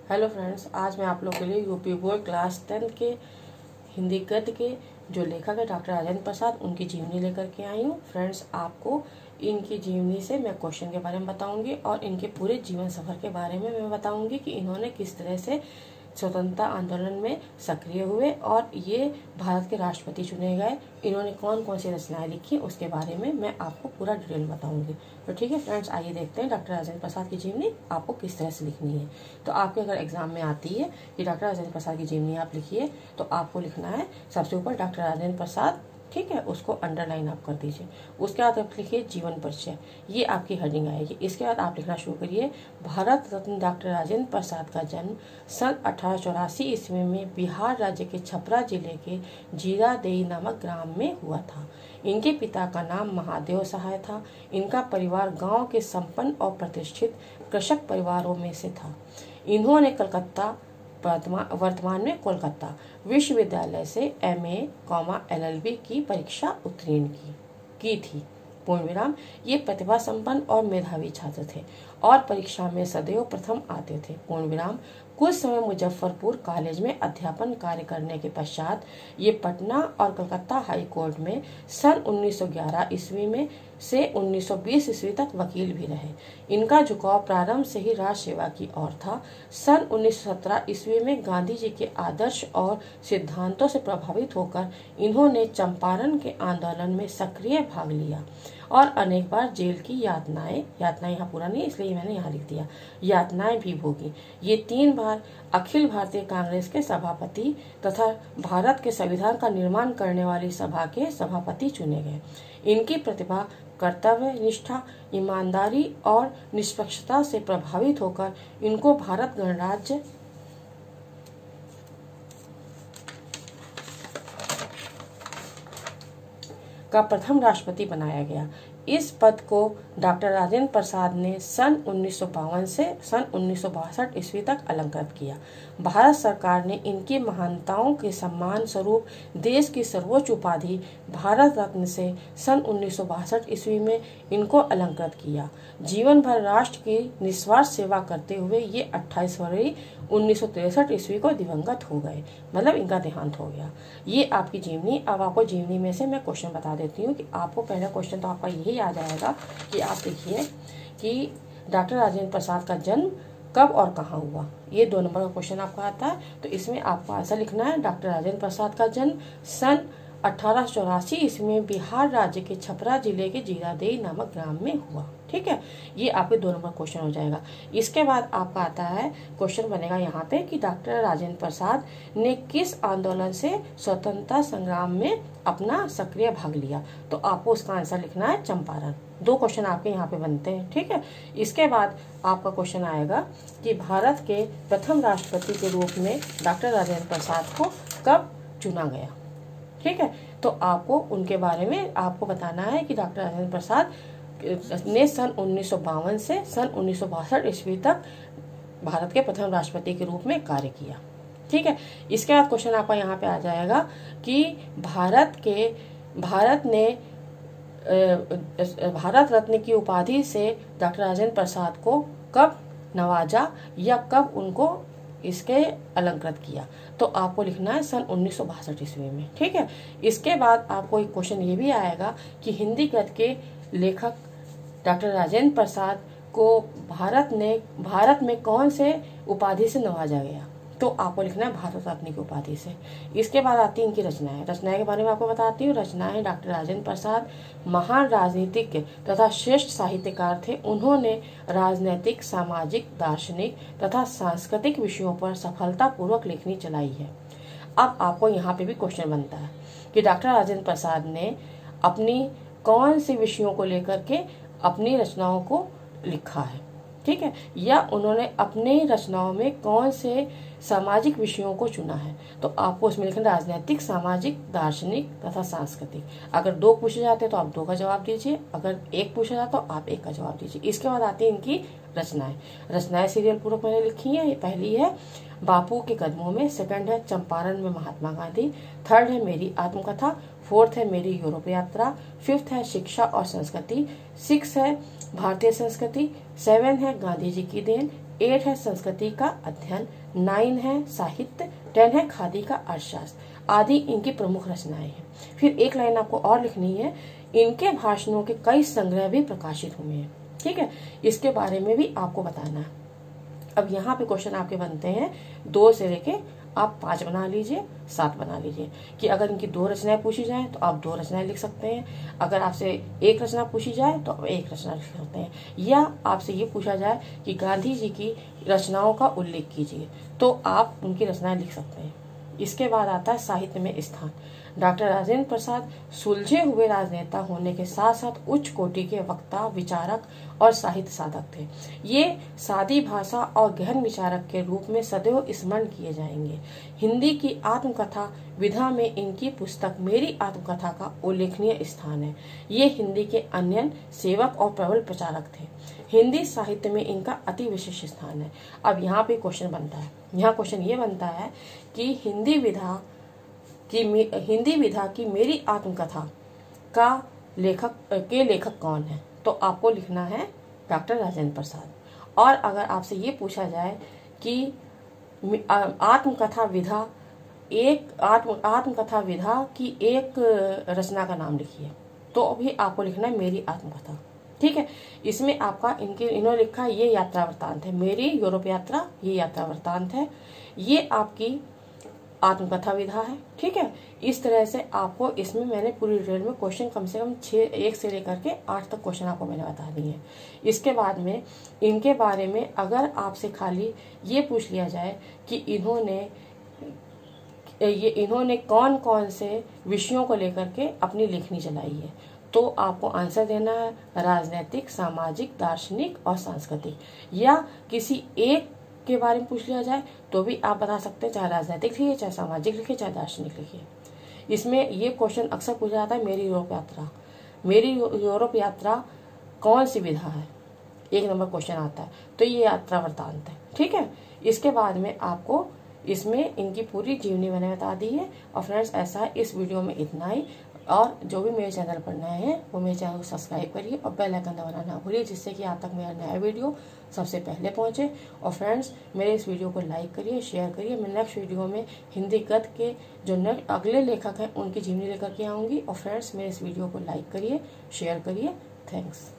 Hello friends, आज मैं आप लोग के लिए यूपी बोर्ड क्लास 10 के हिंदी गद्य के जो लेखक है डॉक्टर राजेंद्र प्रसाद, उनकी जीवनी लेकर के आई हूँ। फ्रेंड्स, आपको इनकी जीवनी से मैं क्वेश्चन के बारे में बताऊंगी और इनके पूरे जीवन सफर के बारे में मैं बताऊंगी कि इन्होंने किस तरह से स्वतंत्रता आंदोलन में सक्रिय हुए और ये भारत के राष्ट्रपति चुने गए। इन्होंने कौन कौन सी रचनाएं लिखी उसके बारे में मैं आपको पूरा डिटेल बताऊंगी। तो ठीक है फ्रेंड्स, आइए देखते हैं डॉक्टर राजेंद्र प्रसाद की जीवनी आपको किस तरह से लिखनी है। तो आपके अगर एग्जाम में आती है कि डॉक्टर राजेंद्र प्रसाद की जीवनी आप लिखिए, तो आपको लिखना है सबसे ऊपर डॉक्टर राजेंद्र प्रसाद, ठीक है, उसको अंडरलाइन आप कर दीजिए। उसके बाद आप लिखिए जीवन परिचय, ये आपकी हेडिंग आएगी। इसके बाद आप लिखना शुरू करिए, भारत रत्न डॉक्टर राजेंद्र प्रसाद का जन्म सन 1884 ईस्वी में बिहार राज्य के छपरा जिले के जीरादेई नामक ग्राम में हुआ था। इनके पिता का नाम महादेव सहाय था। इनका परिवार गांव के संपन्न और प्रतिष्ठित कृषक परिवारों में से था। इन्होंने कलकत्ता, वर्तमान में कोलकाता विश्वविद्यालय से MA, LLB की परीक्षा उत्तीर्ण की थी। पूर्ण विराम। ये प्रतिभा संपन्न और मेधावी छात्र थे और परीक्षा में सदैव प्रथम आते थे। पूर्ण विराम। कुछ समय मुजफ्फरपुर कॉलेज में अध्यापन कार्य करने के पश्चात ये पटना और कलकत्ता हाई कोर्ट में सन 1911 ईस्वी में से 1920 ईस्वी तक वकील भी रहे। इनका झुकाव प्रारंभ से ही राज सेवा की ओर था। सन 1917 ईस्वी में गांधी जी के आदर्श और सिद्धांतों से प्रभावित होकर इन्होंने चंपारण के आंदोलन में सक्रिय भाग लिया और अनेक बार जेल की यातनाएं यहाँ पूरा नहीं इसलिए मैंने यहाँ लिख दिया, यातनाएं भी भोगी। ये 3 बार अखिल भारतीय कांग्रेस के सभापति तथा भारत के संविधान का निर्माण करने वाली सभा के सभापति चुने गए। इनकी प्रतिभा, कर्तव्य निष्ठा, ईमानदारी और निष्पक्षता से प्रभावित होकर इनको भारत गणराज्य का प्रथम राष्ट्रपति बनाया गया। इस पद को डॉक्टर राजेंद्र प्रसाद ने सन 1952 से सन 1962 ईस्वी तक अलंकृत किया। भारत सरकार ने इनकी महानताओं के सम्मान स्वरूप देश की सर्वोच्च उपाधि भारत रत्न से सन 1962 ईस्वी में इनको अलंकृत किया। जीवन भर राष्ट्र की निस्वार्थ सेवा करते हुए ये 28 फरवरी 1963 ईस्वी को दिवंगत हो गए, मतलब इनका देहांत हो गया। ये आपकी जीवनी। अब आपको जीवनी में से मैं क्वेश्चन बता देती हूँ कि आपको पहला क्वेश्चन तो आपका यही आ जाएगा कि आप देखिए कि डॉक्टर राजेंद्र प्रसाद का जन्म कब और कहाँ हुआ। ये 2 नंबर का क्वेश्चन आपका आता है। तो इसमें आपको आंसर लिखना है, डॉक्टर राजेंद्र प्रसाद का जन्म सन 1884 ईस्वी में बिहार राज्य के छपरा जिले के जीरादेई नामक ग्राम में हुआ। ठीक है, ये आपके 2 नंबर क्वेश्चन हो जाएगा। इसके बाद आपका आता है क्वेश्चन बनेगा यहाँ पे कि डॉक्टर राजेंद्र प्रसाद ने किस आंदोलन से स्वतंत्रता संग्राम में अपना सक्रिय भाग लिया। तो आपको उसका आंसर लिखना है चंपारण। 2 क्वेश्चन आपके यहाँ पे बनते हैं। ठीक है, इसके बाद आपका क्वेश्चन आएगा कि भारत के प्रथम राष्ट्रपति के रूप में डॉक्टर राजेंद्र प्रसाद को कब चुना गया। ठीक है, तो आपको उनके बारे में आपको बताना है कि डॉक्टर राजेंद्र प्रसाद ने सन 1952 से सन 1962 ईस्वी तक भारत के प्रथम राष्ट्रपति के रूप में कार्य किया। ठीक है, इसके बाद क्वेश्चन आपका यहाँ पे आ जाएगा कि भारत रत्न की उपाधि से डॉक्टर राजेंद्र प्रसाद को कब नवाजा या कब उनको इसके अलंकृत किया। तो आपको लिखना है सन 1962 ईस्वी में। ठीक है, इसके बाद आपको एक क्वेश्चन ये भी आएगा कि हिंदी गद्य के लेखक डॉक्टर राजेंद्र प्रसाद को भारत में कौन से उपाधि से नवाजा गया। तो आपको लिखना है भारत रत्न की उपाधि से। इसके बाद आती है इनकी रचनाएं के बारे में आपको बताती हूँ। रचनाएं, डॉक्टर राजेंद्र प्रसाद महान राजनीतिज्ञ तथा श्रेष्ठ साहित्यकार थे। उन्होंने राजनैतिक, सामाजिक, दार्शनिक तथा सांस्कृतिक विषयों पर सफलतापूर्वक लेखनी चलाई है। अब आपको यहाँ पे भी क्वेश्चन बनता है कि डॉक्टर राजेंद्र प्रसाद ने अपनी कौन से विषयों को लेकर के अपनी रचनाओं को लिखा है। ठीक है, या उन्होंने अपने रचनाओं में कौन से सामाजिक विषयों को चुना है। तो आपको उसमें लिखना राजनीतिक, सामाजिक, दार्शनिक तथा सांस्कृतिक। अगर 2 पूछे जाते तो आप 2 का जवाब दीजिए, अगर 1 पूछा जाता तो आप 1 का जवाब दीजिए। इसके बाद आती है इनकी रचनाएं सीरियल पूर्वक मैंने लिखी है। पहली है बापू के कदमों में, सेकंड है चंपारण में महात्मा गांधी, थर्ड है मेरी आत्मकथा, फोर्थ है मेरी यूरोप यात्रा, फिफ्थ है शिक्षा और संस्कृति, 6 है भारतीय संस्कृति, 7 है गांधी जी की देन, 8 है संस्कृति का अध्ययन, 9 है साहित्य, 10 है खादी का अर्थशास्त्र आदि इनकी प्रमुख रचनाएं हैं। फिर एक लाइन आपको और लिखनी है, इनके भाषणों के कई संग्रह भी प्रकाशित हुए हैं। ठीक है, इसके बारे में भी आपको बताना है। अब यहाँ पे क्वेश्चन आपके बनते हैं 2 से लेके आप 5 बना लीजिए, 7 बना लीजिए कि अगर इनकी 2 रचनाएं पूछी जाए तो आप 2 रचनाएं लिख सकते हैं, अगर आपसे 1 रचना पूछी जाए तो आप 1 रचना लिख सकते हैं, या आपसे ये पूछा जाए कि गांधी जी की रचनाओं का उल्लेख कीजिए तो आप उनकी रचनाएं लिख सकते हैं। इसके बाद आता है साहित्य में स्थान। डॉक्टर राजेंद्र प्रसाद सुलझे हुए राजनेता होने के साथ साथ उच्च कोटि के वक्ता, विचारक और साहित्य साधक थे। ये सादी भाषा और गहन विचारक के रूप में सदैव स्मरण किए जाएंगे। हिंदी की आत्मकथा विधा में इनकी पुस्तक मेरी आत्मकथा का उल्लेखनीय स्थान है। ये हिंदी के अन्य सेवक और प्रबल प्रचारक थे। हिंदी साहित्य में इनका अति विशिष्ट स्थान है। अब यहाँ पे क्वेश्चन बनता है, यहाँ क्वेश्चन ये बनता है कि हिंदी विधा की मेरी आत्मकथा का लेखक कौन है, तो आपको लिखना है डॉक्टर राजेंद्र प्रसाद। और अगर आपसे ये पूछा जाए कि आत्मकथा विधा की एक रचना का नाम लिखिए, तो भी आपको लिखना है मेरी आत्मकथा। ठीक है, इसमें आपका इन्होंने लिखा ये यात्रा वृत्तांत है, मेरी यूरोप यात्रा ये यात्रा वृत्तांत है, ये आपकी आत्मकथा विधा है। ठीक है, इस तरह से आपको इसमें मैंने पूरी डिटेल में क्वेश्चन कम से कम 1 से लेकर के 8 तक क्वेश्चन आपको मैंने बता दिए हैं। इसके बाद में इनके बारे में अगर आपसे खाली ये पूछ लिया जाए कि इन्होंने कौन कौन से विषयों को लेकर के अपनी लेखनी चलाई है, तो आपको आंसर देना है राजनैतिक, सामाजिक, दार्शनिक और सांस्कृतिक, या किसी एक के बारे में पूछ लिया जाए तो भी आप बता सकते हैं, चाहे राजनीतिक लिखिए, चाहे सामाजिक लिखिए, चाहे दार्शनिक लिखिए। इसमें ये क्वेश्चन अक्सर पूछा जाता है मेरी यूरोप यात्रा कौन सी विधा है, 1 नंबर क्वेश्चन आता है, तो ये यात्रा वृत्तांत है। ठीक है, इसके बाद में आपको इसमें इनकी पूरी जीवनी मैंने बता दी है। और फ्रेंड्स ऐसा है, इस वीडियो में इतना ही। और जो भी मेरे चैनल पर नए हैं वो मेरे चैनल को सब्सक्राइब करिए और बेल आइकन दबाना ना भूलिए, जिससे कि आप तक मेरा नया वीडियो सबसे पहले पहुंचे। और फ्रेंड्स मेरे इस वीडियो को लाइक करिए, शेयर करिए। मैं नेक्स्ट वीडियो में हिंदी गद्य के जो अगले लेखक हैं उनकी जीवनी लेकर के आऊँगी। और फ्रेंड्स मेरे इस वीडियो को लाइक करिए, शेयर करिए। थैंक्स।